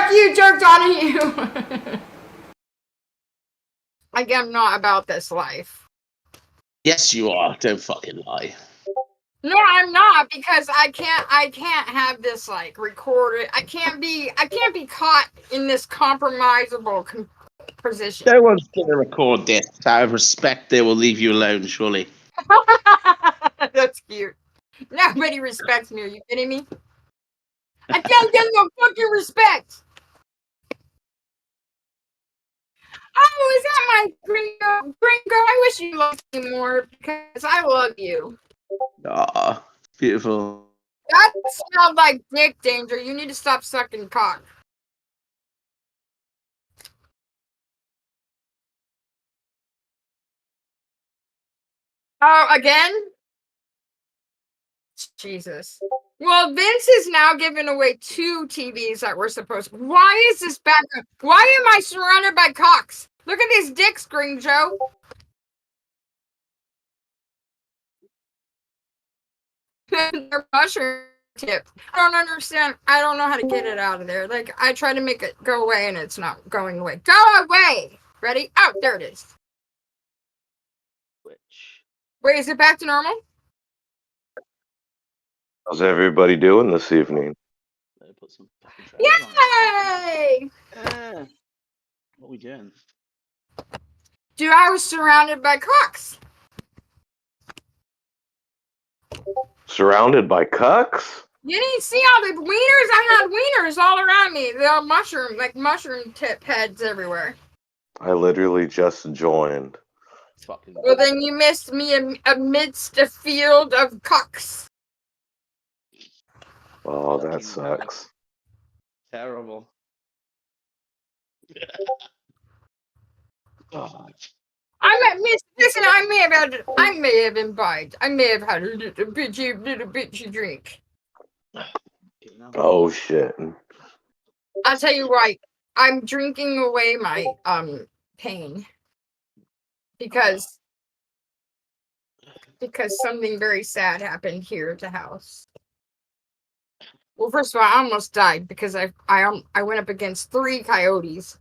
Fuck you, jokes on you. Like, I'm not about this life. Yes, you are. Don't fucking lie. No, I'm not, because I can't have this like recorded. I can't be caught in this compromisable position. No one's gonna record this. Out of respect, they will leave you alone, surely. That's cute. Nobody respects me. Are you kidding me? I can't get no fucking respect. Oh, is that my gringo? Gringo, I wish you loved me more because I love you. Ah, beautiful. That smelled like dick danger. You need to stop sucking cock. Oh, again? Jesus. Well, Vince is now giving away 2 TVs that we're supposed to. Why is this background? Why am I surrounded by cocks? Look at these dicks, Green Joe. They're mushroom tips. I don't understand. I don't know how to get it out of there. Like, I try to make it go away and it's not going away. Go away! Ready? Oh, there it is. Wait, is it back to normal? How's everybody doing this evening? Yay! What are we doing? Dude, I was surrounded by cocks. Surrounded by cucks? You didn't see all the wieners? I had wieners all around me. They're mushroom tip heads everywhere. I literally just joined. Well, then you missed me amidst a field of cocks. Oh, that sucks. Terrible. God. Listen, I may have imbibed. I may have had a little bitchy drink. Oh shit. I'll tell you what, I'm drinking away my pain. Because something very sad happened here at the house. Well, first of all, I almost died because I went up against 3 coyotes.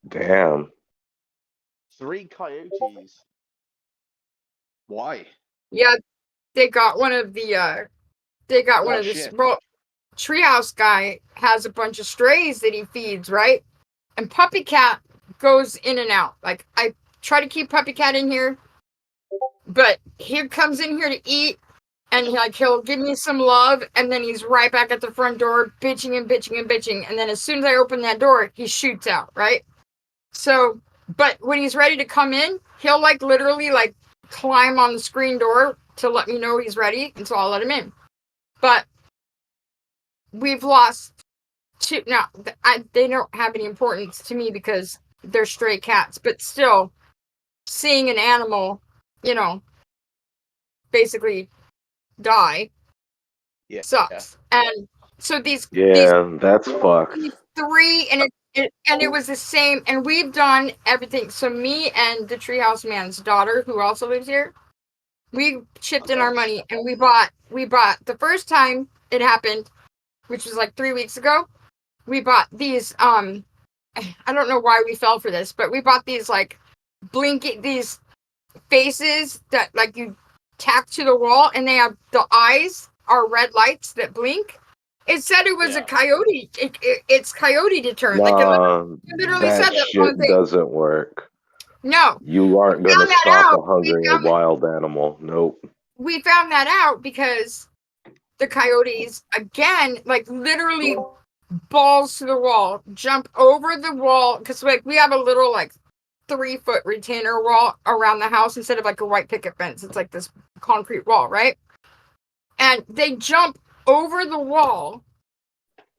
Damn. 3 coyotes. Why? Yeah, they got one of the well, treehouse guy has a bunch of strays that he feeds, right? And Puppy Cat goes in and out. Like, I try to keep Puppy Cat in here, but he comes in here to eat, and he'll give me some love, and then he's right back at the front door, bitching and bitching and bitching. And then as soon as I open that door, he shoots out, right? So, but when he's ready to come in, he'll literally climb on the screen door to let me know he's ready, and so I'll let him in. But we've lost 2. Now, they don't have any importance to me because they're stray cats, but still, seeing an animal, basically die sucks. Yeah. And so these that's fucked. 3, and it was the same, and we've done everything. So me and the treehouse man's daughter, who also lives here, we chipped in our money, and we bought the first time it happened, which was 3 weeks ago. We bought these I don't know why we fell for this, but we bought these blinking, these faces that you tack to the wall, and they have the eyes are red lights that blink. It said it was a coyote. It's coyote deterrent. Nah, it literally that said that shit doesn't work. No. You aren't going to stop a hungry wild animal. Nope. We found that out because the coyotes, again, literally balls to the wall, jump over the wall, because we have a little 3-foot retainer wall around the house instead of a white picket fence. It's this concrete wall, right? And they jump over the wall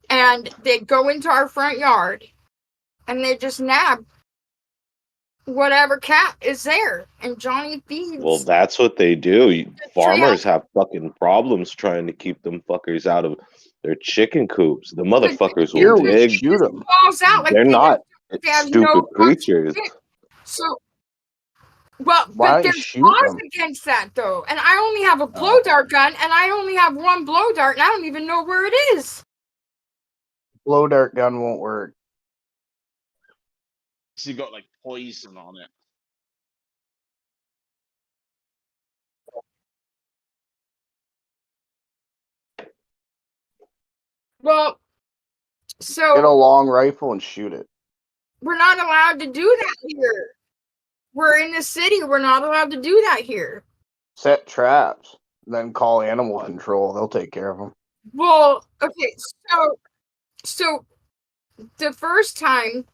and they go into our front yard and they just nab whatever cat is there, and Johnny feeds. Well, that's what they do. Farmers have fucking problems trying to keep them fuckers out of their chicken coops. The motherfuckers will dig. Shoot them. They're not stupid creatures. So, but there's laws against that, though. And I only have a blow dart gun, and I only have 1 blow dart, and I don't even know where it is. blow dart gun won't work. She got like poison on it. Well, so Get a long rifle and shoot it. we're not allowed to do that here. We're in the city. We're not allowed to do that here. Set traps. Then call animal control. They'll take care of them. Well, okay, so the first time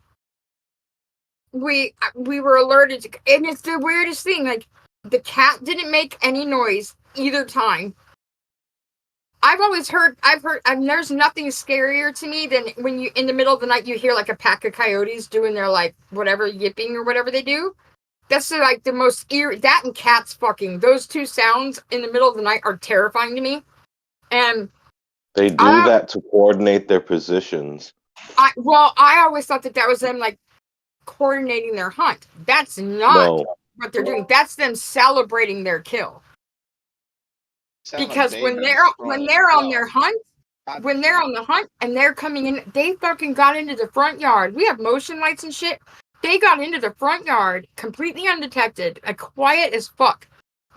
we were alerted to, and it's the weirdest thing, like the cat didn't make any noise either time. I've heard, there's nothing scarier to me than when you, in the middle of the night, you hear like a pack of coyotes doing their like whatever yipping or whatever they do. That's like the most eerie. That and cats fucking. Those two sounds in the middle of the night are terrifying to me. And They do that to coordinate their positions. I always thought that was them like coordinating their hunt. That's not what they're doing. That's them celebrating their kill. Because when they're on their hunt, when they're on the hunt and they're coming in, they fucking got into the front yard. We have motion lights and shit. They got into the front yard completely undetected, quiet as fuck.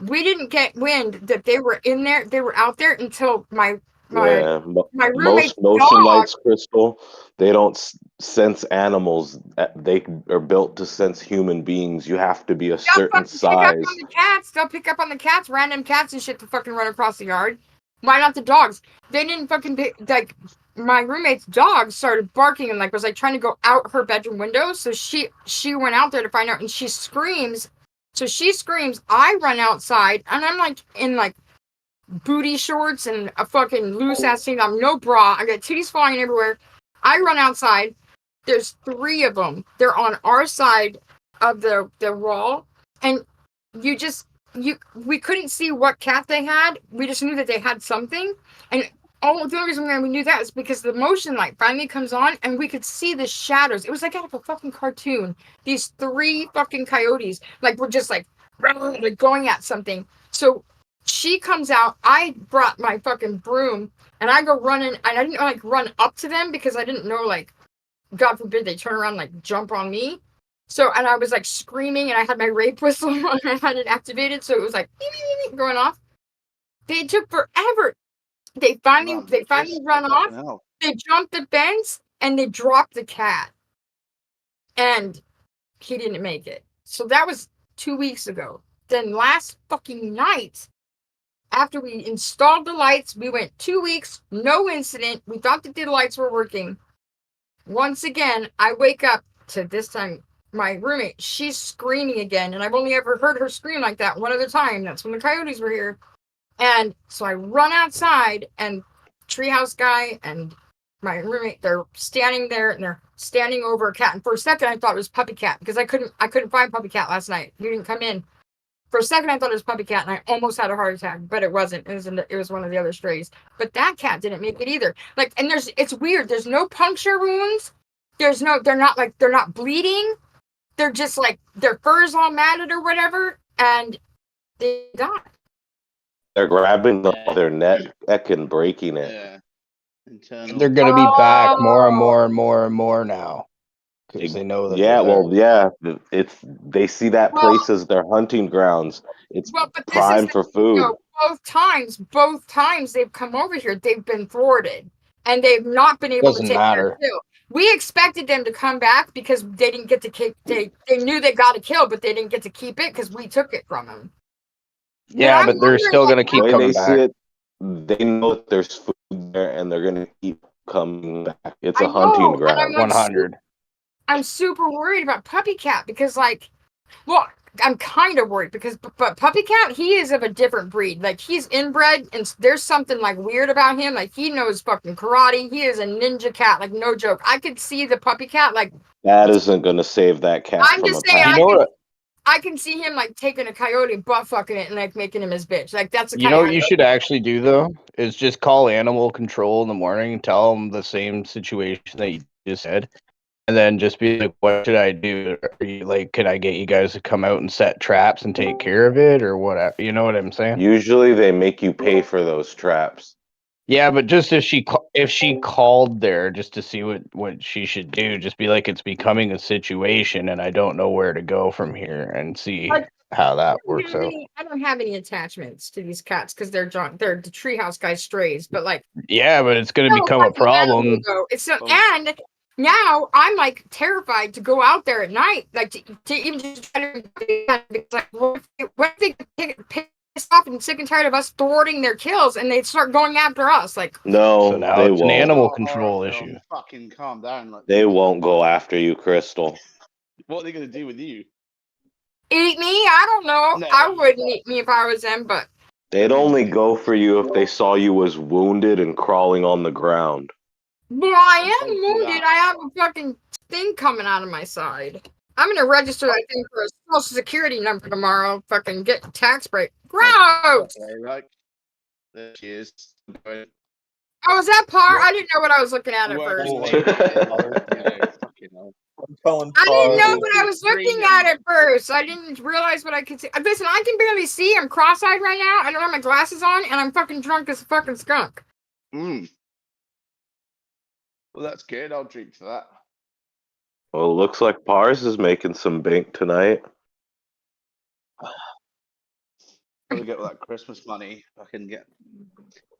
We didn't get wind that they were in there. They were out there until my roommate's most motion dog, lights, Krystal, they don't sense animals. They are built to sense human beings. You have to be a certain size. They'll pick up on the cats, random cats and shit to fucking run across the yard. Why not the dogs? They didn't fucking like. My roommate's dog started barking and was trying to go out her bedroom window. So she went out there to find out, and she screams. So she screams. I run outside, and I'm in booty shorts and a fucking loose ass thing. I'm no bra. I got titties flying everywhere. I run outside. There's 3 of them. They're on our side of the wall, and we couldn't see what cat they had. We just knew that they had something, and the only reason why we knew that is because the motion light finally comes on, and we could see the shadows. It was out of a fucking cartoon. These 3 fucking coyotes were just going at something. So she comes out. I brought my fucking broom, and I go running, and I didn't run up to them because I didn't know God forbid they turn around and jump on me. So, and I was screaming, and I had my rape whistle on. I had it activated, so it was going off. They took forever. They finally run off. They jumped the fence and they dropped the cat, and he didn't make it. So that was 2 weeks ago. Then last fucking night, after we installed the lights, we went 2 weeks, no incident. We thought that the lights were working. Once again, I wake up to this time. My roommate, she's screaming again, and I've only ever heard her scream like that one other time. That's when the coyotes were here. And so I run outside, and treehouse guy and my roommate, they're standing there, and they're standing over a cat. And for a second, I thought it was Puppy Cat because I couldn't find Puppy Cat last night. He didn't come in. For a second, I thought it was Puppy Cat, and I almost had a heart attack, but it wasn't. It was one of the other strays. But that cat didn't make it either. And it's weird. There's no puncture wounds. They're not bleeding. They're just their fur's all matted or whatever, and they died. They're grabbing their neck and breaking it. Yeah. They're going to be back more and more and more and more now. Because they know that. They see that place as their hunting grounds. It's prime for food. Both times they've come over here, they've been thwarted, and they've not been able to take their kill. We expected them to come back because they didn't get to keep. They knew they got a kill, but they didn't get to keep it because we took it from them. Yeah, but they're still going to keep coming back. They know that there's food there, and they're going to keep coming back. It's a hunting ground. 100. I'm super worried about Puppy Cat because, I'm kind of worried because, but Puppy Cat, he is of a different breed. He's inbred, and there's something weird about him. He knows fucking karate. He is a ninja cat, no joke. I could see the Puppy Cat that isn't going to save that cat. I'm just saying. I can see him taking a coyote and butt fucking it and making him his bitch. That's the kind what you should actually do though is just call animal control in the morning and tell them the same situation that you just said. And then just be like, what should I do? Are you can I get you guys to come out and set traps and take care of it or whatever? You know what I'm saying? Usually they make you pay for those traps. Yeah, but just if she called there just to see what she should do, just be like, it's becoming a situation, and I don't know where to go from here, and see how that works out. I don't have any attachments to these cats because they're the treehouse guy strays. But like, yeah, but it's gonna become a problem. It's and now I'm like terrified to go out there at night, like to even just try to because like what if they get pissed off and sick and tired of us thwarting their kills and they start going after us? Like no, so now they it's won't. An animal control issue. Fucking calm down. Like, they won't go after you, Krystal. What are they gonna do with you? Eat me? I don't know. No, I wouldn't eat me if I was them, but They'd only go for you if they saw you as wounded and crawling on the ground. But I am wounded. I have a fucking thing coming out of my side. I'm gonna register that thing for a social security number tomorrow. Fucking get tax break. Gross! Okay, right. There she is. Oh, is that Par? I didn't know what I was looking at first. I didn't know what I was looking at first. I didn't realize what I could see. Listen, I can barely see. I'm cross-eyed right now. I don't have my glasses on, and I'm fucking drunk as a fucking skunk. Well, that's good. I'll drink to that. Well, it looks like Pars is making some bank tonight. Gotta get all that Christmas money. I can get.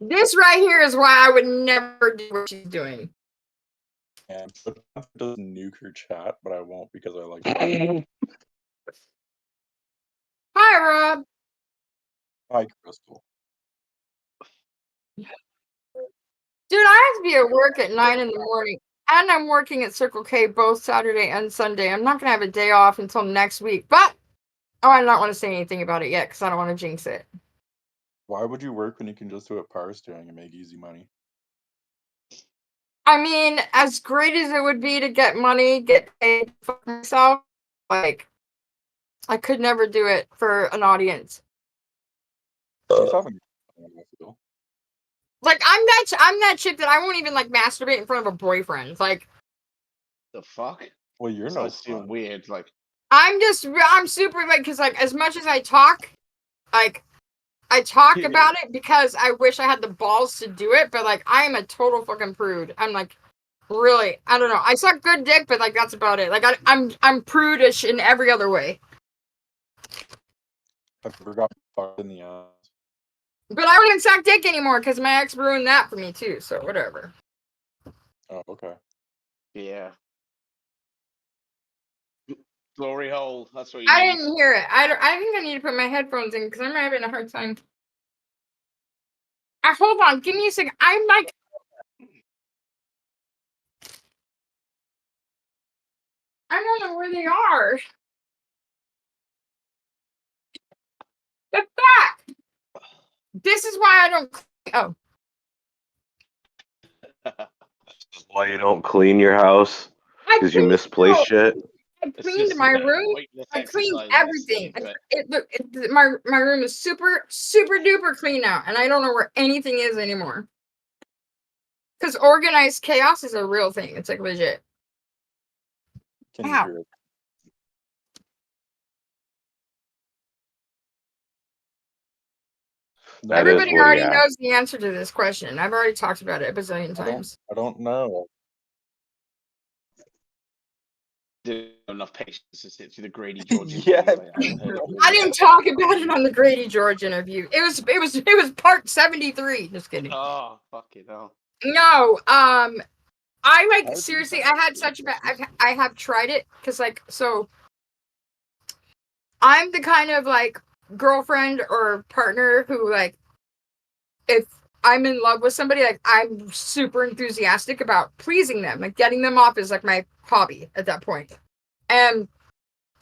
This right here is why I would never do what she's doing. And does nuke her chat, but I won't because I like. Hi, Rob. Hi, Krystal. Dude, I have to be at work at 9 in the morning, and I'm working at Circle K both Saturday and Sunday. I'm not gonna have a day off until next week, but I don't want to say anything about it yet because I don't want to jinx it. Why would you work when you can just do what Par's doing and make easy money? I mean, as great as it would be to get money, get paid for myself, like, I could never do it for an audience. Like, I'm that chick that I won't even, like, masturbate in front of a boyfriend. Like, the fuck? Well, you're not still weird. Like, I'm super, like, because, like, as much as I talk, like, I talk about it because I wish I had the balls to do it, but like I am a total fucking prude. I'm like, really, I don't know. I suck good dick, but like that's about it. Like I'm prudish in every other way. I forgot fucked in the ass. But I don't even suck dick anymore because my ex ruined that for me too. So whatever. Oh, okay. Yeah. Glory hole. That's what you I didn't hear it. I think I need to put my headphones in because I'm having a hard time. Hold on, give me a second. I'm like, I don't know where they are. Get back. This is why I don't. Oh. This is why you don't clean your house because you misplace shit. I cleaned my room. I cleaned everything. My room is super duper clean now, and I don't know where anything is anymore. Because organized chaos is a real thing. It's like legit. Can you hear it? Everybody already knows the answer to this question. I've already talked about it a bazillion times. I don't know. Enough patience to sit through the Grady George. Yeah, I didn't talk about it on the Grady George interview. It was part 73. Just kidding. Oh, fuck it, hell. No, I like seriously. I had such a bad. I have tried it because like so. I'm the kind of like girlfriend or partner who like, if I'm in love with somebody, like I'm super enthusiastic about pleasing them, like getting them off is like my hobby at that point. And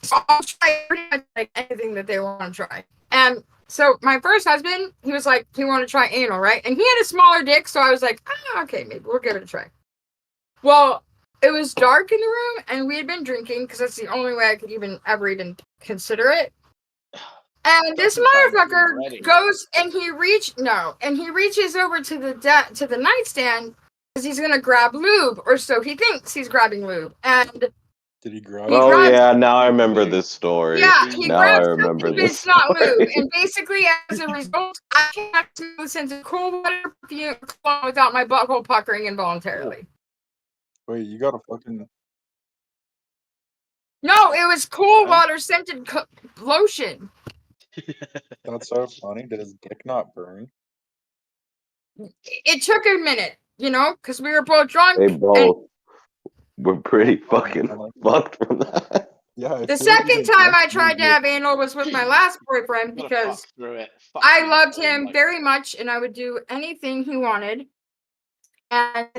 so I'll try pretty much like anything that they want to try. And so my first husband, he was like, he wanted to try anal, right? And he had a smaller dick, so I was like, okay, maybe we'll give it a try. Well, it was dark in the room, and we had been drinking because that's the only way I could ever even consider it. And this motherfucker goes and he reaches over to the nightstand because he's gonna grab lube, or so he thinks he's grabbing lube. And Did he grab? He Oh grabbed- yeah, now I remember this story. Yeah, he now I grabs remember something, but this it's not story. lube. And basically, as a result, I can't smell the scent of cool water perfume cologne without my butthole puckering involuntarily. Wait, you got a fucking. No, it was cool water scented lotion. That's so funny. Did his dick not burn? It took a minute, because we were both drunk. They And both were pretty Oh, fucking man. fucked from that. Yeah. I the feel like second even time I once tried to you- have anal was with my last boyfriend Gotta because fuck through it. Fuck I through the loved phone, him like- very much and I would do anything he wanted. And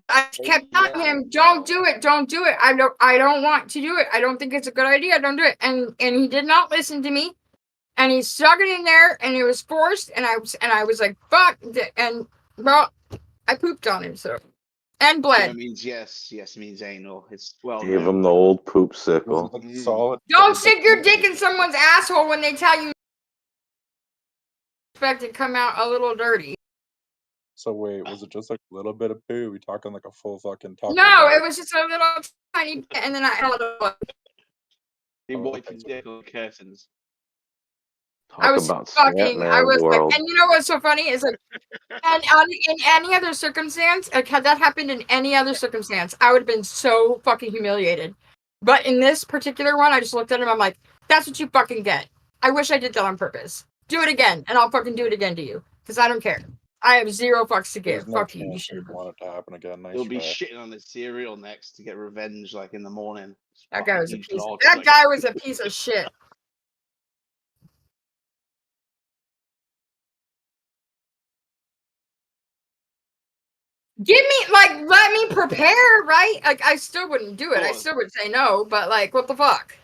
I kept telling him, "Don't do it, don't do it. I don't want to do it. I don't think it's a good idea. Don't do it." And he did not listen to me. And he stuck it in there, and it was forced. And I was like, "Fuck!" And well, I pooped on him, so and bled. No means yes. Yes means anal. It's well Gave known. him the old poop Was sickle. it solid? Don't stick your dick in someone's asshole when they tell you expect it to come out a little dirty. So wait, was it just like a little bit of poo? We talking like a full fucking taco? No, it was just a little tiny bit, and then I held it up. He Oh, wiped okay. his dick on the curtains. Talk I was about fucking. I Scatman was world. like, and you know what's so funny is like, and in any other circumstance, like had that happened in any other circumstance, I would have been so fucking humiliated. But in this particular one, I just looked at him. I'm like, that's what you fucking get. I wish I did that on purpose. Do it again, and I'll fucking do it again to you, because I don't care. I have zero fucks to There's give. no Fuck you. You chance should. you'd want it to happen again. Nice He'll be try. shitting on his cereal next to get revenge, like in the morning. That guy was a Huge piece. dog, That like- guy was a piece of shit. Give me, let me prepare, right? Like, I still wouldn't do it. I course. still would say no, but, like, what the fuck?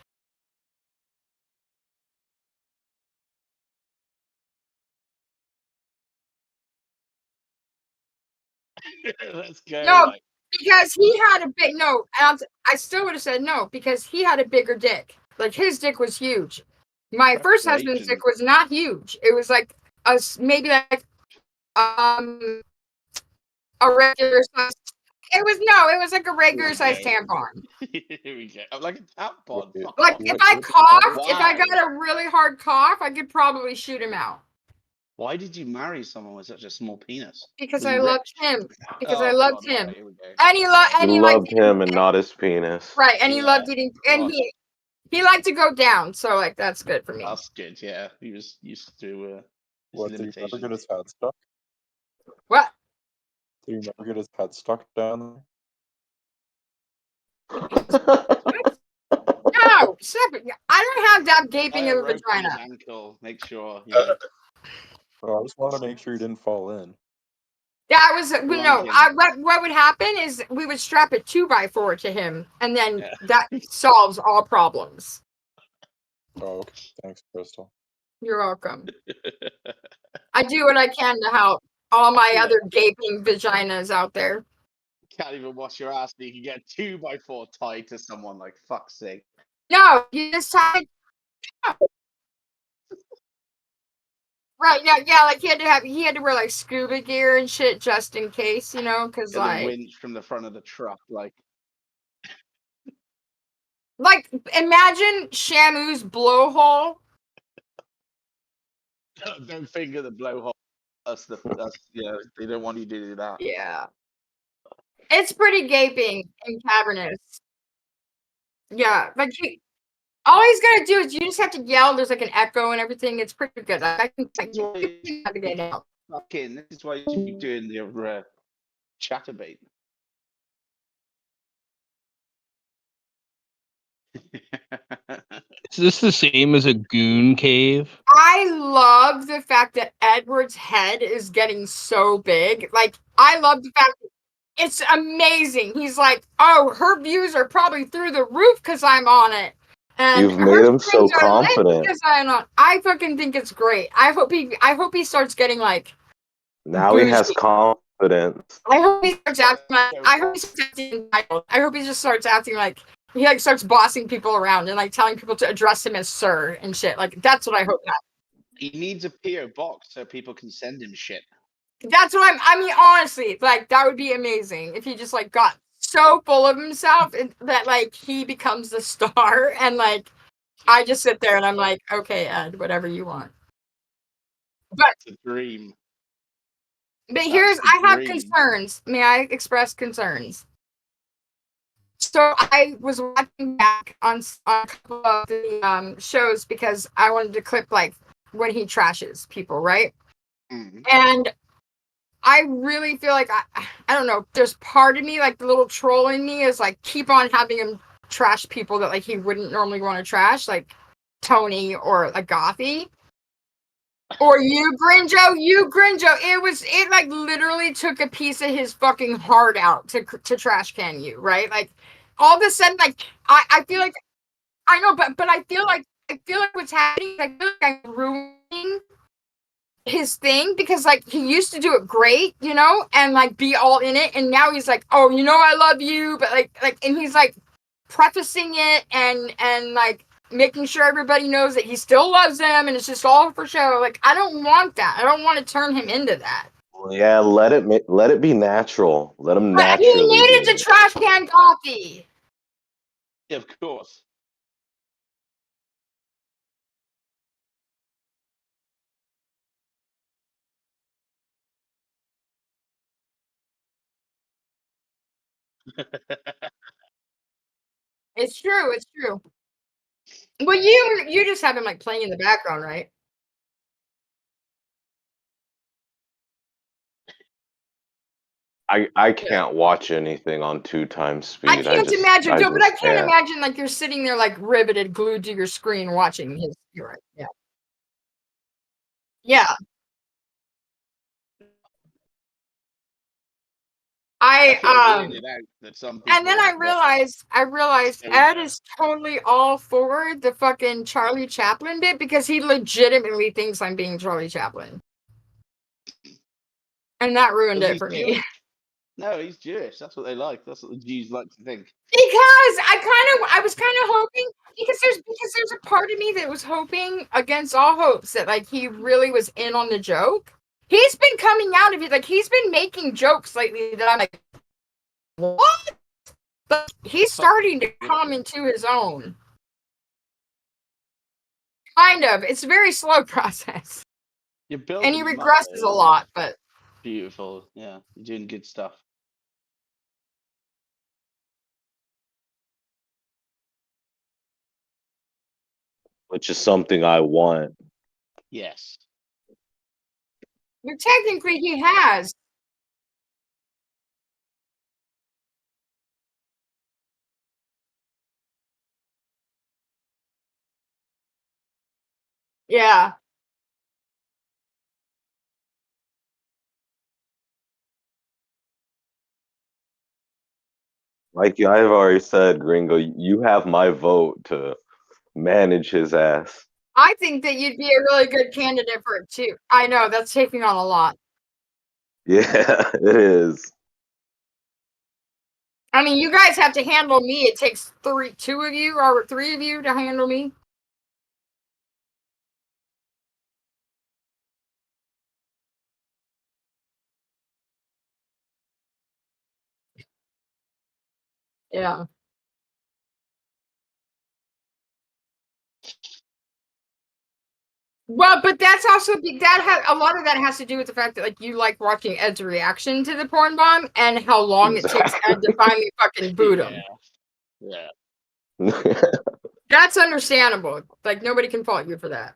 Let's go. No, like, because he had a big, no, and I still would have said no, because he had a bigger dick. Like, his dick was huge. My first husband's Preparation. dick was not huge. It was, like, maybe, like, a regular size. It was like a regular size Okay. tampon. Here we go. I'm like a tampon. Wait, Fuck Like, off. if I coughed, if I Why? got a really hard cough, I could probably shoot him out. Why did you marry someone with such a small penis? Because Was I he loved rich? him. Because Oh, I loved God, him. right, here we go. And he loved, Yeah. and He he liked loved him and not his penis. right, and he Yeah, loved eating, and God. he liked to go down, so like that's good for me. That's good. Yeah, he was used to What, did he never get his head stuck? What? Did he never get his head stuck down No, stop it. I don't have that gaping of a His vagina. ankle. Make sure. You know. there? Oh, I just wanted to make sure he didn't fall in. That was no. Blanking. What would happen is we would strap a 2x4 to him, and then Yeah. that solves all problems. Oh, okay. Thanks, Krystal. You're welcome. I do what I can to help all my Yeah. other gaping vaginas out there. Can't even wash your ass, but you can get a 2x4 tied to someone. Like fuck's sake. No, you just tied. Right, yeah, like he had to wear like scuba gear and shit just in case, because Get a like winch from the front of the truck. Like imagine Shamu's blowhole. don't finger the blowhole. That's they don't want you to do that. Yeah, it's pretty gaping and cavernous. Yeah, like all he's gotta do is you just have to yell. There's like an echo and everything. It's pretty good. I can navigate out. Fucking, this is why you should be doing your chatterbait. Is this the same as a goon cave? I love the fact that Edward's head is getting so big. Like, I love the fact that it's amazing. He's like, oh, her views are probably through the roof because I'm on it. And You've made him so streams are lit confident. because I'm on. I fucking think it's great. I hope he starts getting like. Now he has bougie. confidence. I hope he starts acting like. I hope he starts acting entitled. I hope he just starts acting like he like starts bossing people around and like telling people to address him as sir and shit. Like that's what I hope. He needs a PO box so people can send him shit. That's what I mean, honestly, like that would be amazing if he just like got so full of himself that like he becomes the star, and like I just sit there and I'm like, okay, Ed, whatever you want. But it's a dream. But I have concerns. May I express concerns? So I was watching back on a couple of the shows because I wanted to clip like when he trashes people, right? Mm-hmm. And I really feel like I don't know. There's part of me, like the little troll in me, is like keep on having him trash people that like he wouldn't normally want to trash, like Tony or like Gothy. Or you Grinjo. It like literally took a piece of his fucking heart out to trash can you, right? Like all of a sudden, like I feel like I know, but I feel like what's happening. I feel like I'm ruining his thing because like he used to do it great, you know, and like be all in it, and now he's like, oh, you know, I love you, but like, and he's like prefacing it and like making sure everybody knows that he still loves them and it's just all for show. Like I don't want that. I don't want to turn him into that. Well, yeah, let it be natural. Let him But naturally. he needed to trash can coffee. Yeah, of course. It's true. It's true. Well, you just have him like playing in the background, right? I can't watch anything on 2x speed. I can't imagine, I but I just can't imagine like you're sitting there like riveted, glued to your screen watching his. You're right. Yeah. Yeah. I weirded out that some people. And then I realized Ed is totally all for the fucking Charlie Chaplin bit because he legitimately thinks I'm being Charlie Chaplin. And that ruined it for me. No, he's Jewish. That's what they like. That's what the Jews like to think. Because I was kind of hoping because there's a part of me that was hoping against all hopes that like he really was in on the joke. He's been coming out of it like he's been making jokes lately that I'm like, what? But he's starting to come into his own. Kind of. It's a very slow process. And he regresses a lot, but beautiful. Yeah, you're doing good stuff. Which is something I want. Yes. But technically he has. Yeah. Like I've already said, Gringo, you have my vote to manage his ass. I think that you'd be a really good candidate for it too. I know that's taking on a lot. Yeah, it is. I mean, you guys have to handle me. It takes two of you or three of you to handle me. Yeah. Well, but that's also a lot of that has to do with the fact that like you like watching Ed's reaction to the porn bomb and how long it takes Ed to finally fucking boot him. Yeah. That's understandable. Like nobody can fault you for that.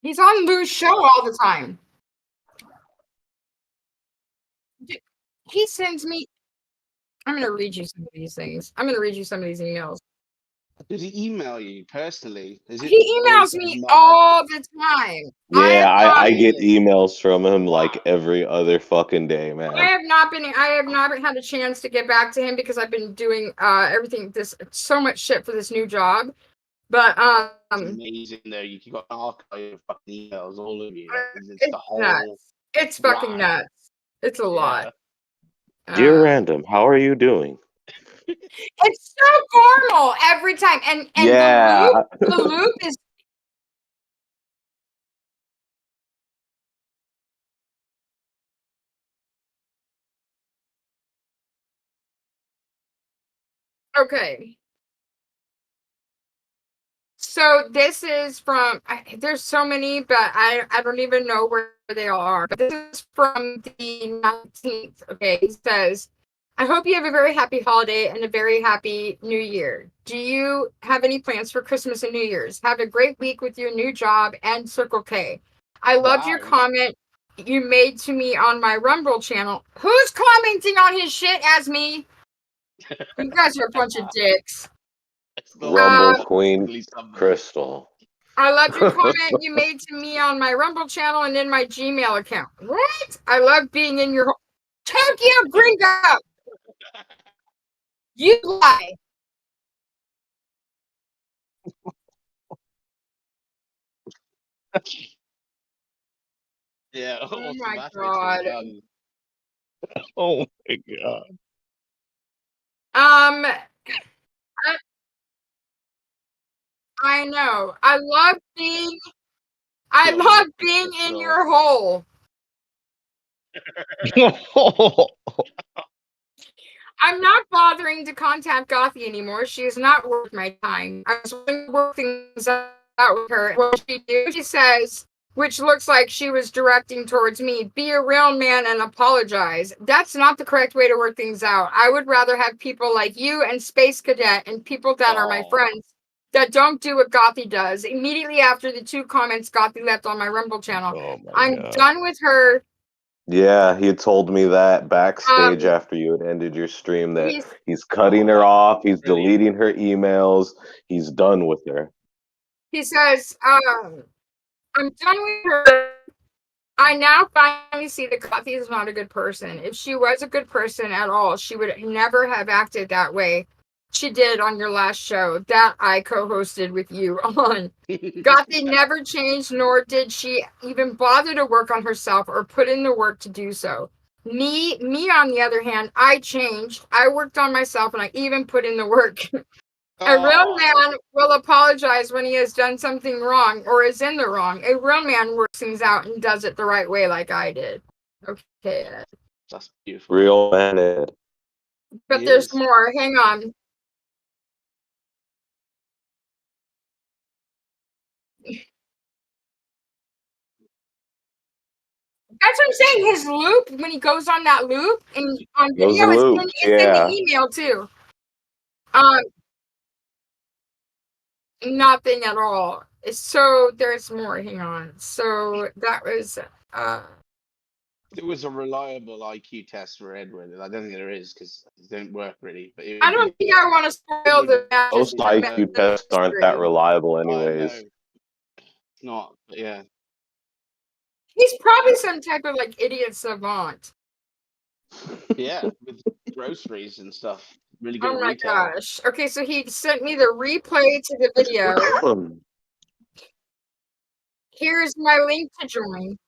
He's on Lou's show all the time. He sends me. I'm going to read you some of these things. I'm going to read you some of these emails. Does he email you personally? He emails me all the time. Yeah, I get emails from him like every other fucking day, man. I have not had a chance to get back to him because I've been doing so much shit for this new job. But it's amazing though. You got an archive of fucking emails all of you. It's nuts. It's fucking nuts. It's a lot. Dear Random, how are you doing? It's so formal every time, and Yeah. the loop is. Okay. So this is from. There's so many, but I don't even know where they all are. But this is from the 19th. Okay, it says, "I hope you have a very happy holiday and a very happy New Year. Do you have any plans for Christmas and New Year's? Have a great week with your new job and Circle K. I loved your Wow. comment you made to me on my Rumble channel." Who's commenting on his shit as me? You guys are a bunch of dicks. Rumble Queen Krystal. I love your comment you made to me on my Rumble channel and in my Gmail account. What? I love being in your Tokyo Gringo. You lie. Yeah, Oh my automatically. god. Oh my god. I know. I love being in your hole. I'm not bothering to contact Gothy anymore. She is not worth my time. I was going to work things out with her. What she do? She says, which looks like she was directing towards me, be a real man and apologize. That's not the correct way to work things out. I would rather have people like you and Space Cadet and people that are my friends that don't do what Gothy does. Immediately after the 2 comments Gothy left on my Rumble channel, I'm done with her. Yeah, he had told me that backstage after you had ended your stream that he's cutting her off, he's deleting her emails, he's done with her. He says, I'm done with her. I now finally see that Gothy is not a good person. If she was a good person at all, she would never have acted that way she did on your last show that I co-hosted with you on. Gothy never changed, nor did she even bother to work on herself or put in the work to do so. Me on the other hand, I changed. I worked on myself and I even put in the work. A real man will apologize when he has done something wrong or is in the wrong. A real man works things out and does it the right way like I did. Okay. That's beautiful. Real man, Ed. But there's more. Hang on. That's what I'm saying. His loop, when he goes on that loop and on video, it's in the email too. Nothing at all. So there's more. Hang on. So that was it was a reliable IQ test for Edward. I don't think there is because it didn't work really. But I don't think I want to spoil the most IQ tests aren't that reliable anyways. It's not, but yeah. He's probably some type of like idiot savant. Yeah, with groceries and stuff. Really good. Oh my gosh. Okay, so he sent me the replay to the video. Here's my link to join.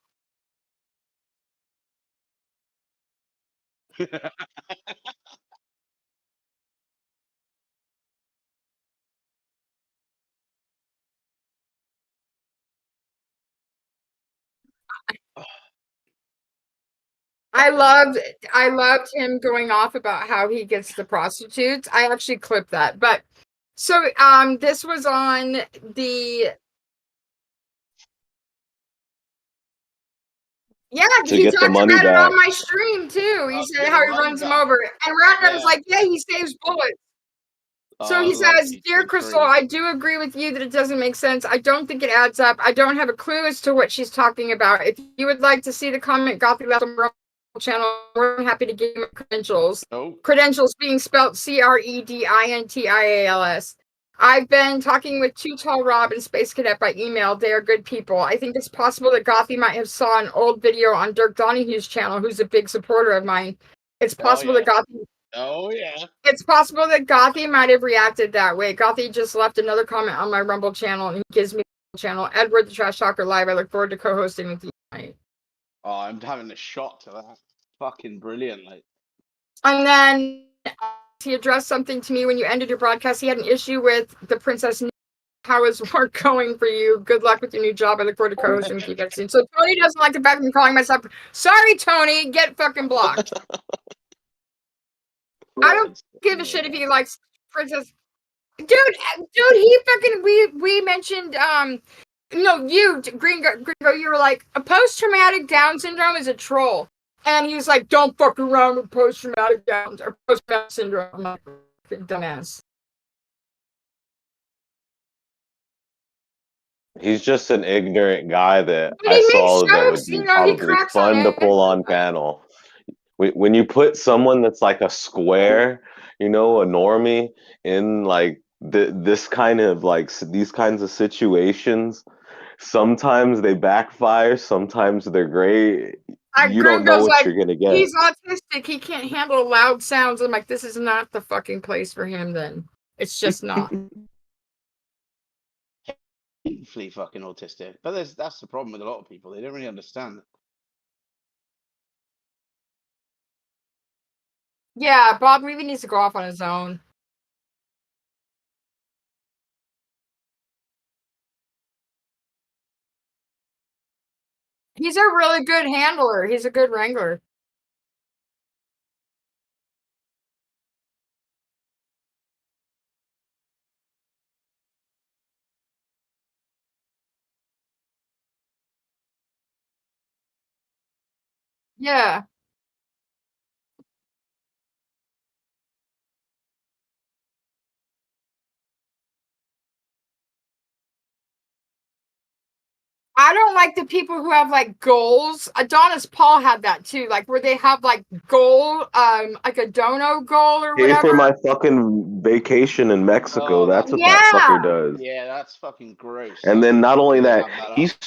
I loved him going off about how he gets the prostitutes. I actually clipped that. But so this was on the he talked about it on my stream too. He said how he runs them over. And Ratner was like, yeah, he saves bullets. So he says, Dear Krystal, I do agree with you that it doesn't make sense. I don't think it adds up. I don't have a clue as to what she's talking about. If you would like to see the comment Gothy left on the channel, we're happy to give him credentials. Credentials being spelled CREDINTIALS. I've been talking with Too Tall Rob and Space Cadet by email. They are good people. I think it's possible that Gothy might have saw an old video on Dirk Donahue's channel, who's a big supporter of mine. It's possible that Gothy... Oh, yeah. It's possible that Gothy might have reacted that way. Gothy just left another comment on my Rumble channel, and he gives me the channel. Edward the Trash Talker Live. I look forward to co-hosting with you tonight. Oh, I'm having a shot to that. Fucking brilliant. Like. And then he addressed something to me when you ended your broadcast. He had an issue with the Princess. How is work going for you? Good luck with your new job. I look forward to co-hosting with you guys soon. So Tony doesn't like the fact that I'm calling myself. Sorry, Tony. Get fucking blocked. I don't give a shit if he likes Princess. Dude, he fucking. We mentioned no, you Gringo, you were like a post-traumatic Down syndrome is a troll, and he was like, don't fuck around with post-traumatic Downs or post-traumatic syndrome. I'm like, dumbass. He's just an ignorant guy that But I he makes saw that would jokes, be he probably cracks on fun to it. pull on panel. When you put someone that's like a square, a normie, in like this kind of like these kinds of situations, sometimes they backfire, sometimes they're great. You don't know Gringo's what like, you're gonna get. he's autistic, he can't handle loud sounds. I'm like, this is not the fucking place for him then. It's just not. Painfully fucking autistic. But that's the problem with a lot of people. They don't really understand. Yeah, Bob really needs to go off on his own. He's a really good handler. He's a good wrangler. Yeah. I don't like the people who have like goals. Adonis Paul had that too, like where they have like goal, like a dono goal or Pay whatever. for my fucking vacation in Mexico. That's what that fucker does. Yeah, that's fucking gross. And then not only that, he's up.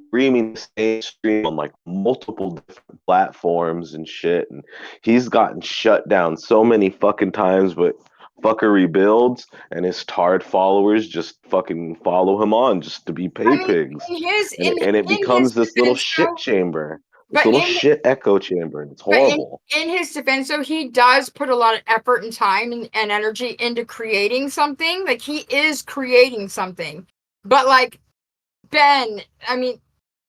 streaming the same stream on like multiple different platforms and shit. And he's gotten shut down so many fucking times, but fucker rebuilds and his tarred followers just fucking follow him on just to be pay pigs. And it becomes this little shit chamber. This little shit echo chamber. And it's horrible. In his defense, though, he does put a lot of effort and time and energy into creating something. Like, he is creating something. But, like, Ben, I mean,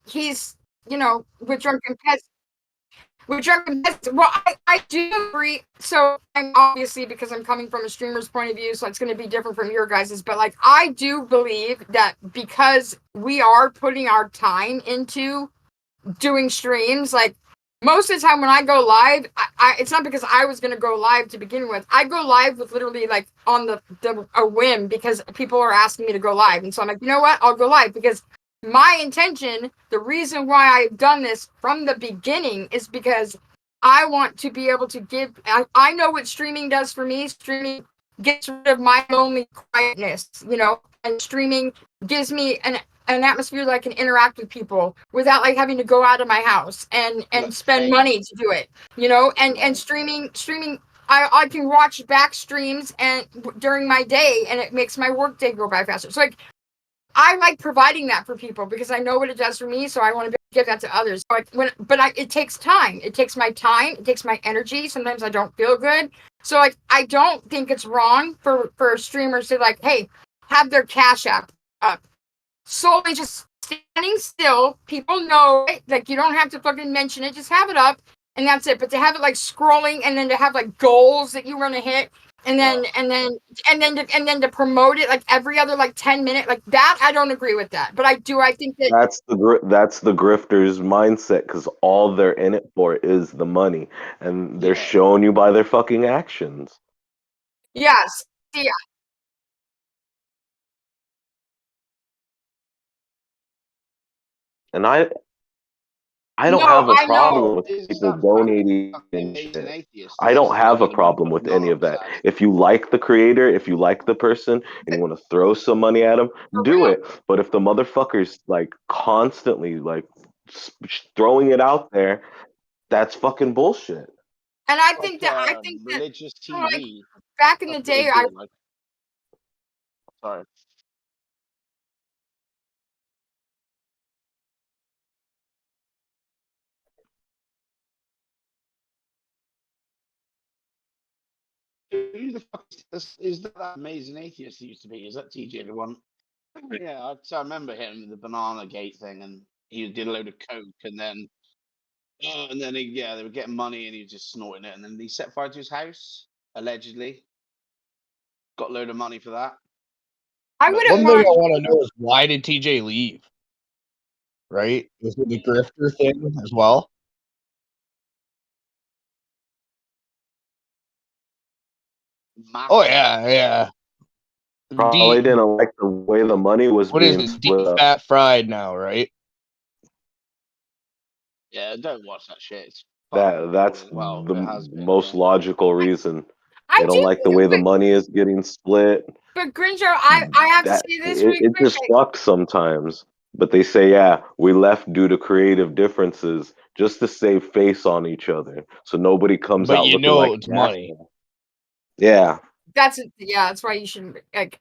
he's, with Drunken Pets. Well, I do agree. So, I'm obviously, because I'm coming from a streamer's point of view, so it's going to be different from your guys's. But, like, I do believe that because we are putting our time into doing streams, like, most of the time when I go live, it's not because I was going to go live to begin with. I go live with literally like on a whim because people are asking me to go live. And so I'm like, you know what? I'll go live because my intention, the reason why I've done this from the beginning is because I want to be able to I know what streaming does for me. Streaming gets rid of my lonely quietness, and streaming gives me an atmosphere that I can interact with people without like having to go out of my house and spend money to do it, and streaming I can watch back streams and during my day, and it makes my work day go by faster. So like I like providing that for people because I know what it does for me, so I want to give that to others. So it takes time. It takes my time. It takes my energy. Sometimes I don't feel good. So like I don't think it's wrong for streamers to like, hey, have their Cash App up. Solely just standing still. People know it. Like you don't have to fucking mention it. Just have it up and that's it. But to have it like scrolling and then to have like goals that you want to hit and then to promote it like every other like 10 minutes like that, I don't agree with that. But I think that that's the grifter's mindset because all they're in it for is the money, and they're showing you by their fucking actions. Yes. Yeah. And I don't have a problem with people donating and shit. I don't have a problem with any of that. If you like the creator, if you like the person, and you want to throw some money at them, do it. But if the motherfucker's like constantly like throwing it out there, that's fucking bullshit. And I think that religious TV. Like, back in the day, sorry. who the fuck is that amazing atheist he used to be? Is that TJ the one? Yeah, I remember him, the Banana Gate thing, and he did a load of coke, and then they were getting money, and he was just snorting it, and then he set fire to his house, allegedly. Got a load of money for that. I But wouldn't One thing I mind. want to know is why did TJ leave? Right? Was it the grifter thing as well? Oh massive. yeah. Probably didn't like the way the money was What is being it? split Deep up. fat fried now, right? Yeah, don't watch that shit. It's That's well, the it has been. most Yeah. logical reason. I They don't do, like the way the money is getting split. but Grinjo, I have to That say this really it quick. just sucks sometimes. But they say, yeah, we left due to creative differences just to save face on each other, so nobody comes But out you looking know like it's an money. asshole. Yeah, That's why you shouldn't like.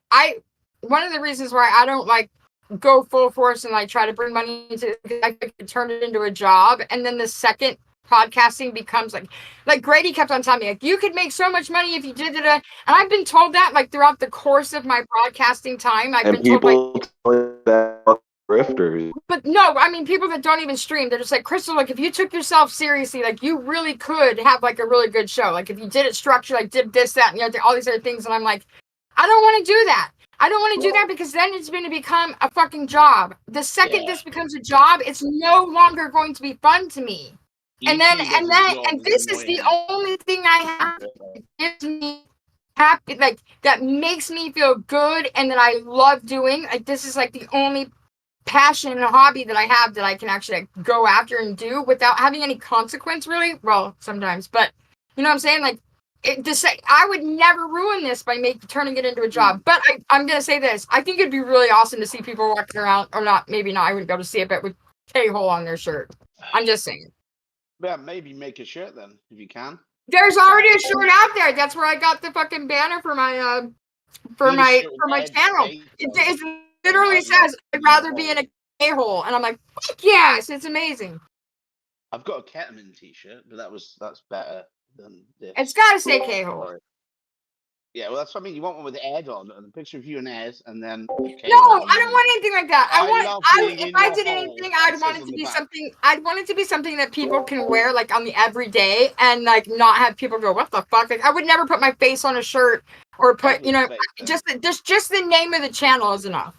One of the reasons why I don't like go full force and like try to bring money into it, I could turn it into a job, and then the second podcasting becomes like Grady kept on telling me like you could make so much money if you did it, and I've been told that like throughout the course of my broadcasting time. I've and been told like, people tell that grifters. but no, I mean people that don't even stream, they're just like, Krystal, like if you took yourself seriously, like you really could have like a really good show, like if you did it structured, like did this, that, and the other, all these other things, and I'm like, I don't want to do that. I don't want to do that because then it's going to become a fucking job. The second this becomes a job, it's no longer going to be fun to me. And this is the only thing I have that gives me happy, like that makes me feel good and that I love doing. Like this is like the only passion and hobby that I have that I can actually like, go after and do without having any consequence, really. Well, sometimes, but you know what I'm saying? Like, I would never ruin this by turning it into a job. But I'm gonna say this: I think it'd be really awesome to see people walking around, or not, maybe not. I wouldn't be able to see it, but with K-hole on their shirt. I'm just saying. Yeah, maybe make a shirt then if you can. There's already a shirt out there. That's where I got the fucking banner for my channel. It literally says, "I'd rather be in a K-hole," and I'm like, "Fuck yes, it's amazing." I've got a Ketamine t-shirt, but that's better than this. It's gotta say K-hole. Yeah, well, that's what I mean. You want one with Ed on, and a picture of you and Ed, and then. No, I don't want anything like that. If I did anything, I'd want it to be something. I'd want it to be something that people can wear like on the everyday, and like not have people go, "What the fuck?" Like I would never put my face on a shirt or put, just the name of the channel is enough.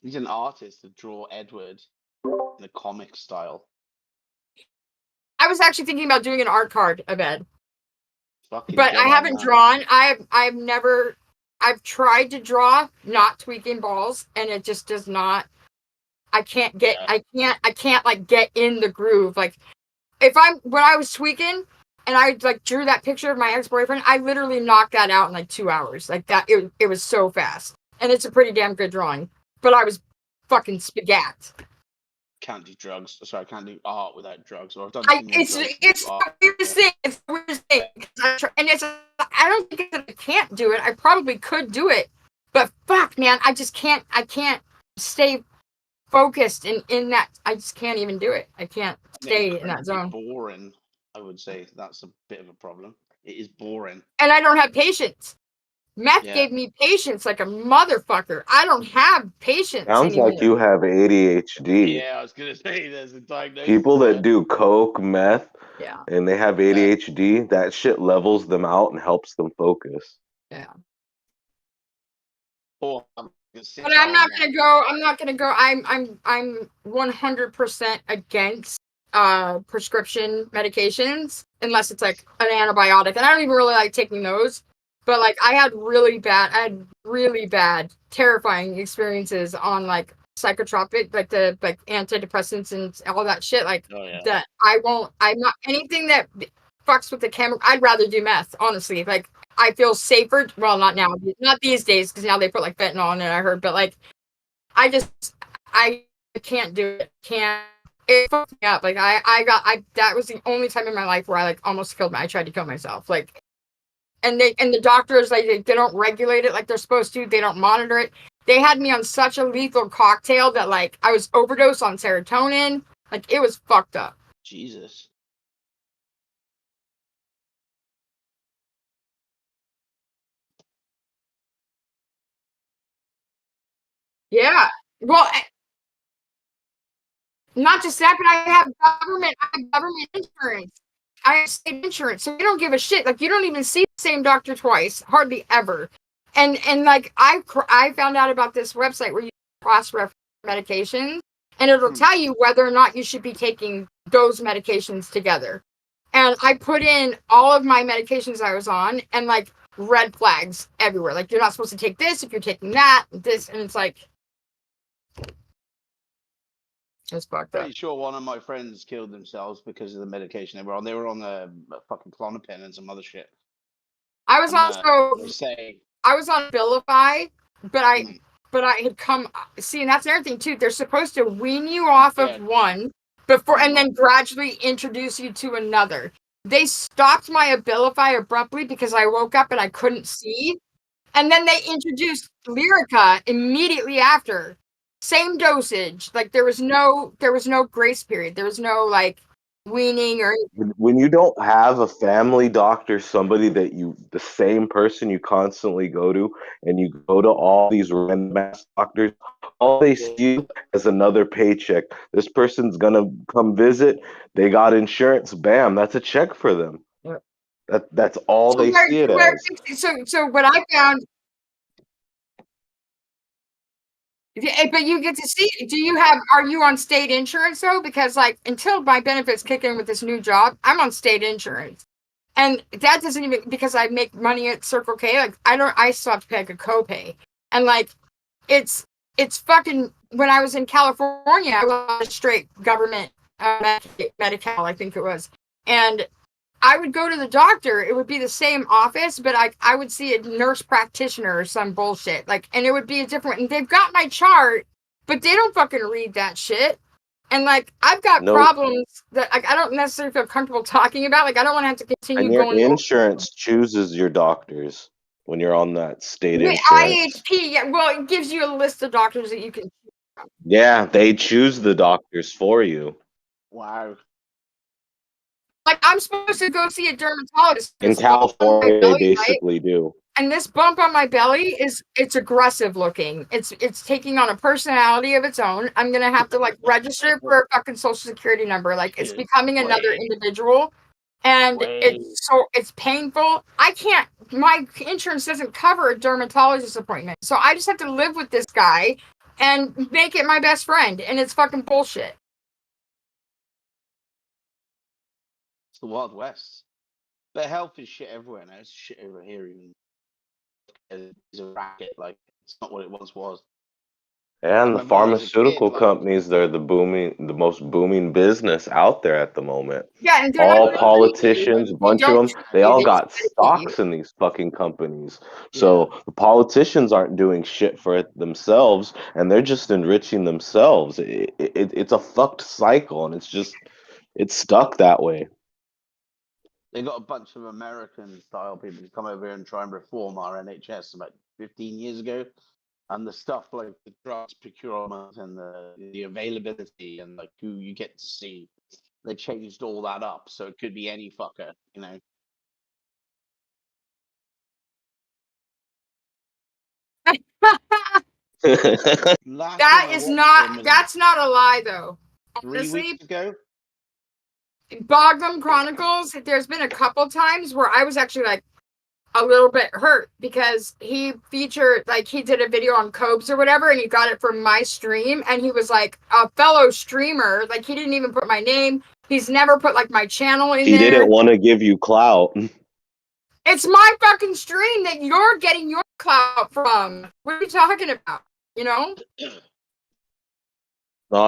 He's an artist to draw Edward in a comic style. I was actually thinking about doing an art card of Ed. Fucking but I haven't drawn. I've tried to draw not tweaking balls, and it just does not. I can't like get in the groove. Like when I was tweaking and I like drew that picture of my ex-boyfriend, I literally knocked that out in like 2 hours. Like that, it was so fast, and it's a pretty damn good drawing. But I was fucking spaghetti. Can't do drugs. Sorry, I can't do art without drugs. Or I've done. It's the weirdest thing. It's the weirdest thing. And I don't think that I can't do it. I probably could do it, but fuck, man, I just can't. I can't stay focused in that. I just can't even do it. I can't stay in that zone. Boring. I would say that's a bit of a problem. It is boring. And I don't have patience. Meth gave me patience like a motherfucker. I don't have patience. Sounds anymore. like you have ADHD. Yeah, I was gonna say there's a diagnosis. People that do coke, meth, yeah, and they have ADHD, that shit levels them out and helps them focus. Yeah. But I'm not gonna go. I'm 100% against prescription medications unless it's like an antibiotic, and I don't even really like taking those. But like I had really bad, terrifying experiences on like psychotropic, like the antidepressants and all that shit. Like that, I'm not anything that fucks with the camera. I'd rather do meth, honestly. Like I feel safer. Well, not now, not these days, because now they put like fentanyl in it. I heard, but like I can't do it. It fucked me up. Like that was the only time in my life where I like almost I tried to kill myself. Like. And the doctors, like they don't regulate it like they're supposed to. They don't monitor it. They had me on such a lethal cocktail that like I was overdosed on serotonin. Like it was fucked up. Jesus. Yeah. Well, not just that, but I have government insurance. I have state insurance, so you don't give a shit. Like you don't even see the same doctor twice, hardly ever. And like I found out about this website where you cross-reference medications, and it'll tell you whether or not you should be taking those medications together. And I put in all of my medications I was on, and like red flags everywhere. Like you're not supposed to take this if you're taking that, this, and it's like it's fucked up. Pretty sure one of my friends killed themselves because of the medication they were on. They were on the fucking Klonopin and some other shit. I was also they say I was on Abilify, but I had come see, and that's another thing too. They're supposed to wean you off of one before, and then gradually introduce you to another. They stopped my Abilify abruptly because I woke up and I couldn't see, and then they introduced Lyrica immediately after. Same dosage. Like there was no grace period. There was no like weaning or when you don't have a family doctor, somebody that the same person you constantly go to, and you go to all these random ass doctors, all they see is another paycheck. This person's gonna come visit. They got insurance. Bam, that's a check for them. That's all they see it as. So what I found. But you get to see, are you on state insurance though? Because like until my benefits kick in with this new job, I'm on state insurance. And that doesn't even, because I make money at Circle K, like I still have to pay like a copay. And like, it's fucking, when I was in California, I was on straight government Medi-Cal, I think it was. And I would go to the doctor. It would be the same office, but I would see a nurse practitioner or some bullshit. Like, and it would be a different. And they've got my chart, but they don't fucking read that shit. And like, I've got problems that I don't necessarily feel comfortable talking about. Like, I don't want to have to continue and your going. Insurance chooses your doctors when you're on that state insurance. IHP, yeah. Well, it gives you a list of doctors that you can. Yeah, they choose the doctors for you. Wow. Like, I'm supposed to go see a dermatologist. In California, they basically do. And this bump on my belly it's aggressive looking. It's taking on a personality of its own. I'm gonna have to like register for a fucking social security number. Like it's becoming another individual. And it's painful. My insurance doesn't cover a dermatologist appointment. So I just have to live with this guy and make it my best friend. And it's fucking bullshit. The Wild West. The health is shit everywhere now. It's shit over here even. It's a racket, like it's not what it once was. And the pharmaceutical companies, they're the most booming business out there at the moment. Yeah, and all politicians, a bunch of them, they all got stocks in these fucking companies. So the politicians aren't doing shit for it themselves, and they're just enriching themselves. It's a fucked cycle, and it's stuck that way. They got a bunch of American-style people to come over here and try and reform our NHS about 15 years ago. And the stuff like the drugs procurement and the availability and like who you get to see, they changed all that up. So it could be any fucker, you know. That's not a lie though. 3 weeks ago? Bognum Chronicles, there's been a couple times where I was actually like a little bit hurt because he featured, like he did a video on Cobes or whatever, and he got it from my stream, and he was like a fellow streamer. Like he didn't even put my name. He's never put like my channel in there. He didn't want to give you clout. It's my fucking stream that you're getting your clout from. What are you talking about? You know?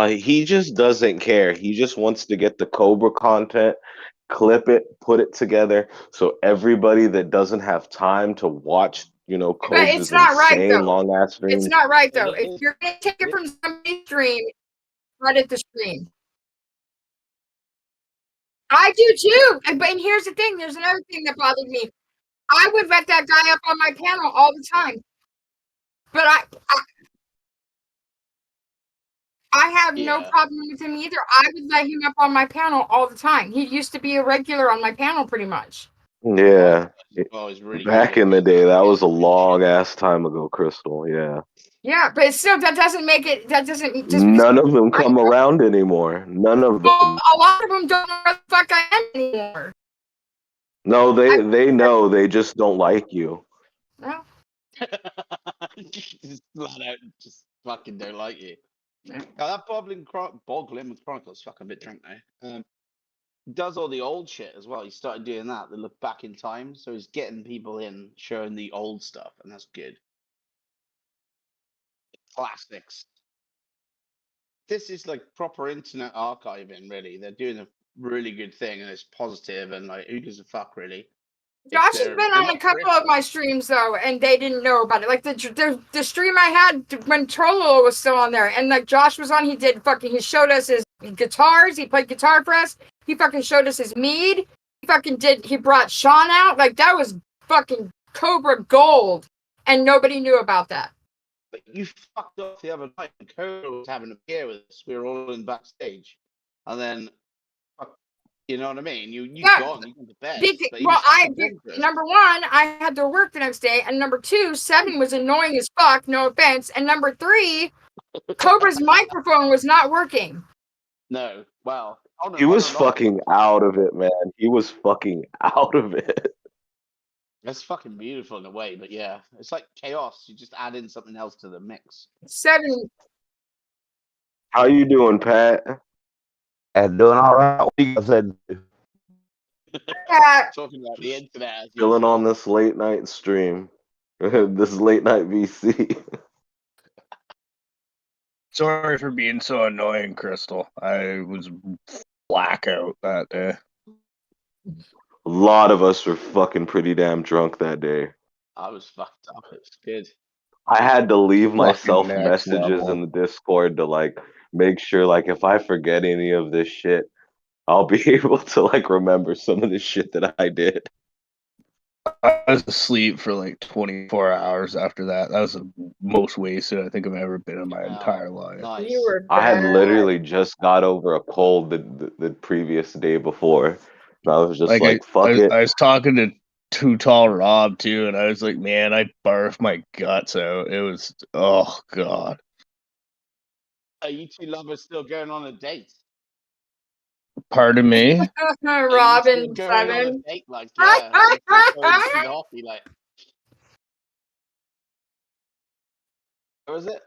He just doesn't care. He just wants to get the Cobra content, clip it, put it together, so everybody that doesn't have time to watch, Cobes' insane long ass stream. It's not right though. If you're gonna take it from somebody's stream, credit the stream. I do too. And here's the thing. There's another thing that bothered me. I would let that guy up on my panel all the time. But I have no problem with him either. I would let him up on my panel all the time. He used to be a regular on my panel pretty much. Yeah. Back in the day, that was a long ass time ago, Krystal. Yeah. Yeah, but still, that doesn't make it. That doesn't just. None of them come around anymore. None of Well, them. a lot of them don't know where the fuck I am anymore. No, they know. They just don't like you. Well, Just flat out, just fucking don't like you. Yeah. Now that Boglin Chronicles, fucking a bit drunk now. Does all the old shit as well. He started doing that. They look back in time, so he's getting people in, showing the old stuff, and that's good. Classics. This is like proper internet archiving, really. They're doing a really good thing, and it's positive, and like, who gives a fuck, really? Josh has been on a couple of my streams though, and they didn't know about it. Like the stream I had when Trollo was still on there, and like Josh was on, he showed us his guitars. He played guitar for us. He fucking showed us his mead. He brought Sean out. Like that was fucking Cobra gold, and nobody knew about that. But you fucked off the other night. And Cobra was having a beer with us. We were all in backstage, and then. You know what I mean? You gone to bed. Number one, I had to work the next day, and number two, 7 was annoying as fuck. No offense. And number 3, Cobra's microphone was not working. No, well, he was fucking out of it, man. He was fucking out of it. That's fucking beautiful in a way, but yeah, it's like chaos. You just add in something else to the mix. 7. How you doing, Pat? And doing all right. What you guys said? Talking about the internet. Chilling on this late night stream. This late night VC. Sorry for being so annoying, Krystal. I was blackout that day. A lot of us were fucking pretty damn drunk that day. I was fucked up. It's good. I had to leave myself next messages level. in the Discord to like make sure like if I forget any of this shit, I'll be able to like remember some of the shit that I did. I was asleep for like 24 hours after that. That was the most wasted I think I've ever been in my entire life. Nice. You were I had bad. literally just got over a cold the previous day before. And I was just like fuck it. I was talking to Too Tall Rob too, and I was like, man, I barfed my guts out. It was, oh god. Are you two lovers still going on a date? Pardon me? Robin going on a 7. date, like, yeah. Like, hockey, like. What was it?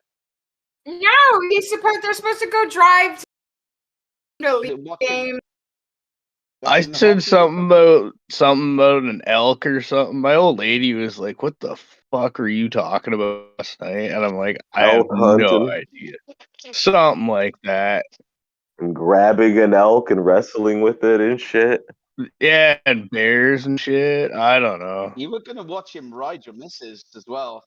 No, they're supposed to go drive to the game. I said something about an elk or something. My old lady was like, "What the fuck are you talking about last night?" And I'm like, "I have no idea." Something like that. And grabbing an elk and wrestling with it and shit. Yeah, and bears and shit. I don't know. You were gonna watch him ride your missus as well.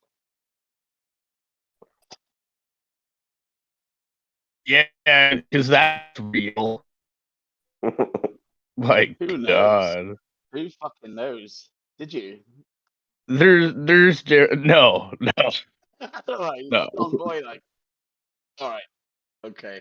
Yeah, because that's real. My Who knows? God. Who fucking knows? Did you? No. All right, No. on boy, like. All right, okay.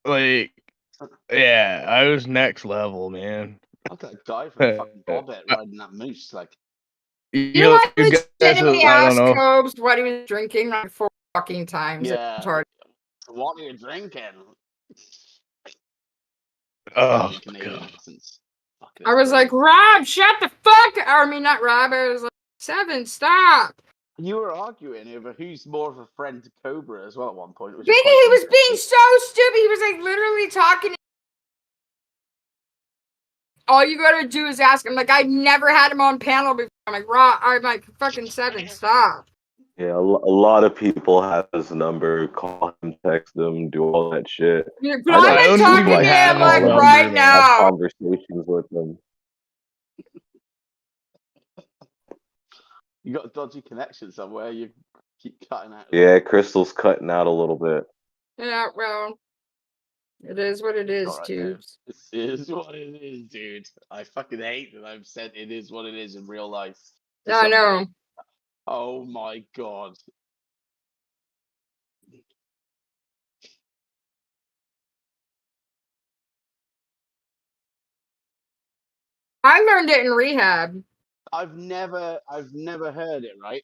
Like, yeah, I was next level, man. Look at that guy from fucking Bobbit riding that moose, like. You legitimately asked know. Cobes what he was drinking like 4 fucking times. Yeah. What are you drinking? Oh, God. I was like, Rob, shut the fuck up. I mean, not Rob. I was like, 7, stop. You were arguing over who's more of a friend to Cobra as well at one point. He was being so stupid. He was like literally talking. All you gotta do is ask him. Like, I never had him on panel before. I'm like, Rob, I'm like, fucking 7, stop. Yeah, a lot of people have his number, call him, text him, do all that shit. Yeah, but I'm talking to him like right now. Have conversations with him. You got a dodgy connection somewhere. You keep cutting out. Yeah, Krystal's cutting out a little bit. Yeah, well, it is what it is, Tubes. It is what it is, dude. I fucking hate that I've said it is what it is in real life. Yeah, I know. Oh my god. I learned it in rehab. I've never heard it, right?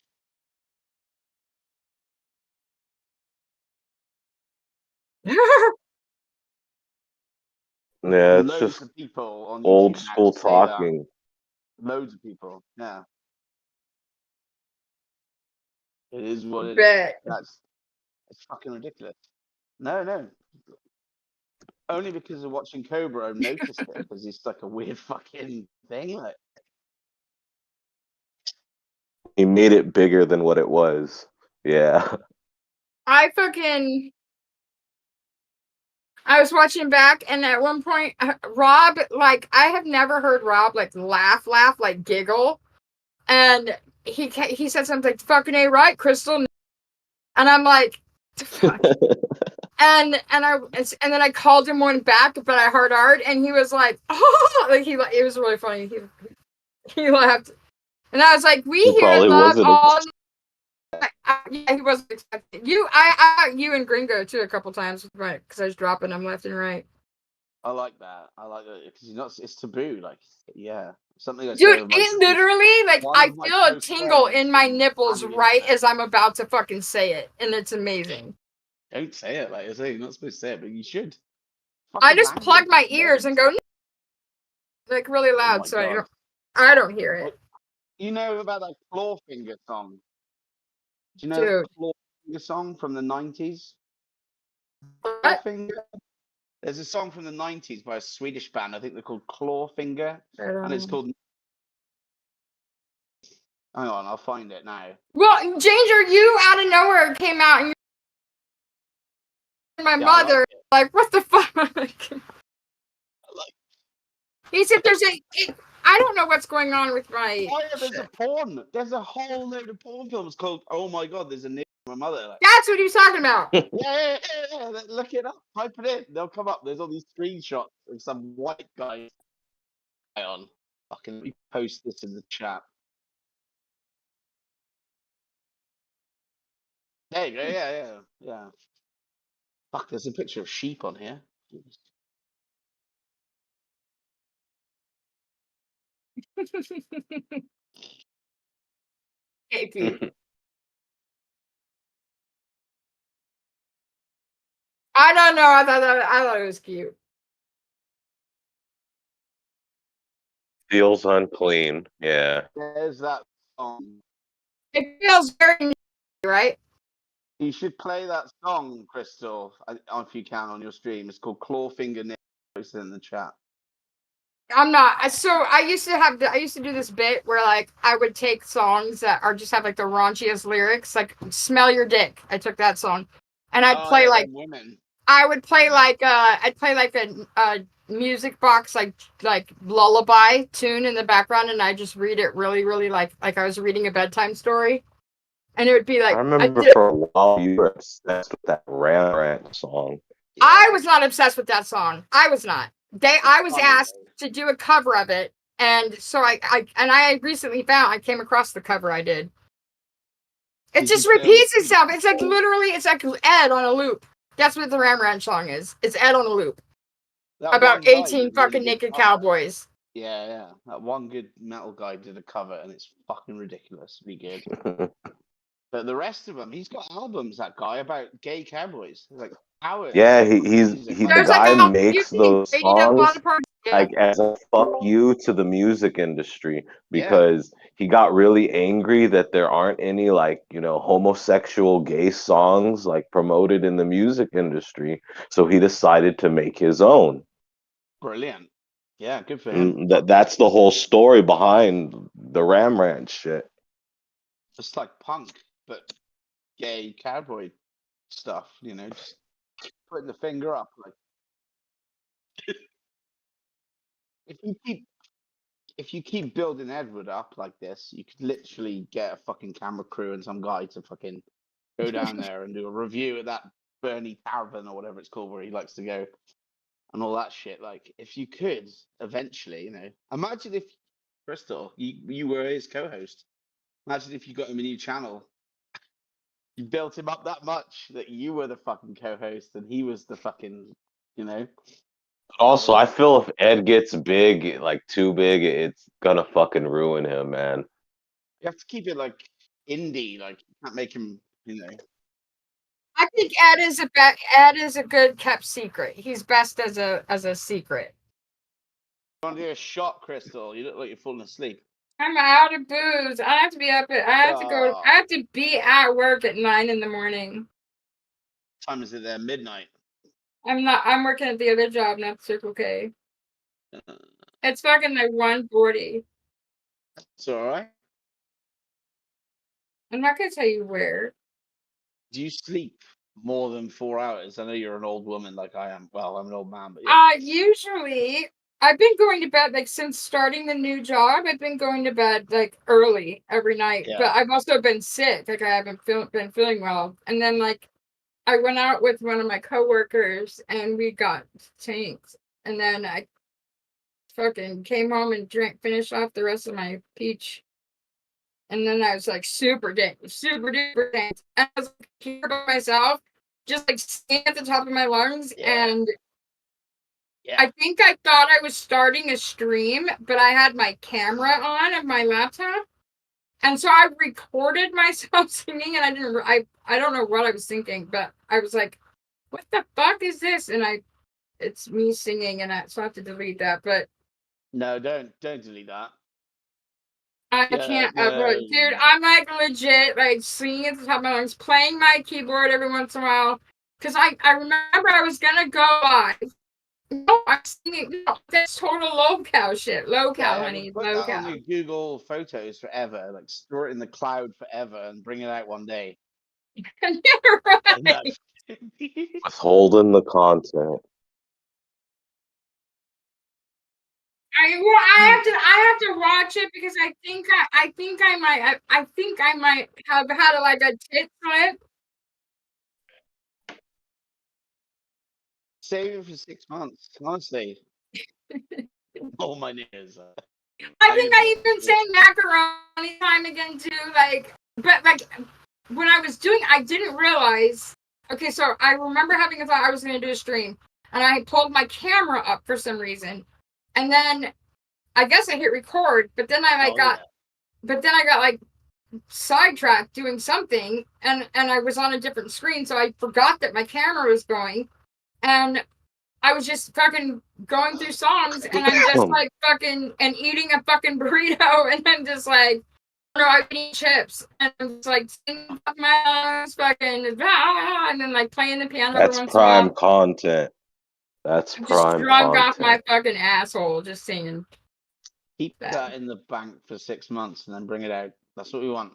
Yeah, it's Loads just of people on old YouTube now school say that. talking. Loads of people. Yeah. It is what it is. Bet. It's fucking ridiculous. No. Only because of watching Cobra, I've noticed it because it's like a weird fucking thing. Like, He made it bigger than what it was. Yeah. I was watching back, and at one point, Rob, like, I have never heard Rob like laugh, like giggle, and he said something like, "Fucking A right, Krystal," and I'm like, fuck. And then I called him one back, but I heard art, and he was like, "Oh," like it was really funny. He laughed, and I was like, "We He here probably love wasn't. all." Yeah, he wasn't expecting you. I you and Gringo too a couple times, right? Because I was dropping them left and right. I like that. I like that because it's taboo. Like, yeah, something I say Dude, with it literally, like, one I of my feel a close tingle friends in my and nipples family right member. as I'm about to fucking say it, and it's amazing. Don't say it like I say. You're not supposed to say it, but you should. I Fucking just plug language. my ears and go like really Oh loud, my so god. I don't hear it. You know about that Clawfinger song? Do you know Dude, that Clawfinger song from the 90s? what? Clawfinger? There's a song from the 90s by a Swedish band. I think they're called Clawfinger. And it's called. Hang on, I'll find it now. Well, Ginger, you out of nowhere came out, and my mother, like, what the fuck? He said I don't know what's going on with my. Oh, yeah, there's a porn. There's a whole load of porn films called "Oh My God." There's a name for my mother. Like, That's what he was talking about. yeah. Look it up. Type it in. They'll come up. There's all these screenshots of some white guy on. Fucking, let me post this in the chat. There you go. Yeah. Fuck, there's a picture of sheep on here. Hey, Pete. I don't know. I thought it was cute. Feels unclean. Yeah. There's that song. It feels very right. You should play that song, Krystal, if you can on your stream. It's called Clawfinger. Nick. Post it in the chat. I'm not. So I used to do this bit where like I would take songs that are just have like the raunchiest lyrics, like "Smell Your Dick." I took that song, and I'd play like women. I would play like I'd play like a music box like lullaby tune in the background, and I just read it really like I was reading a bedtime story, and it would be I like remember for a while you were obsessed with that Ram Rant song. Yeah. I was not obsessed with that song. I was not. I was asked to do a cover of it, and so I recently I came across the cover I did. It just repeats itself. It's like literally, it's like Ed on a loop. That's what the Ram Ranch song is. It's Ed on a loop. About 18 fucking naked cowboys. Yeah. That one good metal guy did a cover, and it's fucking ridiculous. Be good. But the rest of them, he's got albums. That guy about gay cowboys, like hours. Yeah, the guy makes those songs like as a fuck you to the music industry because he got really angry that there aren't any like homosexual gay songs like promoted in the music industry, so he decided to make his own. Brilliant. Yeah, good for him. That's the whole story behind the Ram Ranch shit. It's like punk, but gay cowboy stuff, just putting the finger up. Like, if you keep building Edward up like this, you could literally get a fucking camera crew and some guy to fucking go down there and do a review at that Bernie Tavern or whatever it's called where he likes to go and all that shit. Like, if you could eventually, imagine if Krystal, you were his co-host. Imagine if you got him a new channel. You built him up that much that you were the fucking co-host and he was the fucking, Also, I feel if Ed gets big, like too big, it's gonna fucking ruin him, man. You have to keep it like indie, like you can't make him, you know. I think Ed is a good kept secret. He's best as a secret. You want to do a shot, Krystal? You look like you're falling asleep. I'm out of booze. I have to be up at. I have to be at work at 9 in the morning. What time is it there? Midnight. I'm not. I'm working at the other job, not Circle K. It's fucking like 1:40. It's all right. I'm not gonna tell you where. Do you sleep more than 4 hours? I know you're an old woman like I am. Well, I'm an old man, but yeah. Usually I've been going to bed like since starting the new job. I've been going to bed like early every night, Yeah. but I've also been sick. Like I haven't been feeling well, and then like I went out with one of my coworkers and we got tanked, and then I fucking came home and finished off the rest of my peach. And then I was like super duper danked. And I was like, here by myself, just like singing at the top of my lungs. Yeah. And Yeah. I think I thought I was starting a stream, but I had my camera on of my laptop. And so I recorded myself singing, and I don't know what I was thinking, but I was like, what the fuck is this? And it's me singing, and so I have to delete that, but No, don't delete that. I can't ever, dude. I'm like legit, like singing at the top of my lungs, playing my keyboard every once in a while. Cause I remember I was gonna go live. No, I'm singing. No, that's total low-cal shit. Low-cal, honey. Put that on Low-cal. your Google Photos forever. Like store it in the cloud forever and bring it out one day. You're right. Withholding the content. I have to watch it because I think I might have had like a tit slip. Save it for 6 months, honestly. Oh my ears. I think I even sang macaroni time again too. Like, but like when I was doing, I didn't realize. Okay, so I remember having a thought I was going to do a stream, and I pulled my camera up for some reason, and then I guess I hit record, but then I got like sidetracked doing something, and I was on a different screen, so I forgot that my camera was going, and I was just fucking going through songs, and I'm just like fucking and eating a fucking burrito, and I'm just like, no, I'm eating chips, and I'm just like singing my lungs, fucking, and then like playing the piano every once in a while. That's prime content. That's prime just drunk content. off my fucking asshole, just singing. Keep that in the bank for 6 months and then bring it out. That's what we want.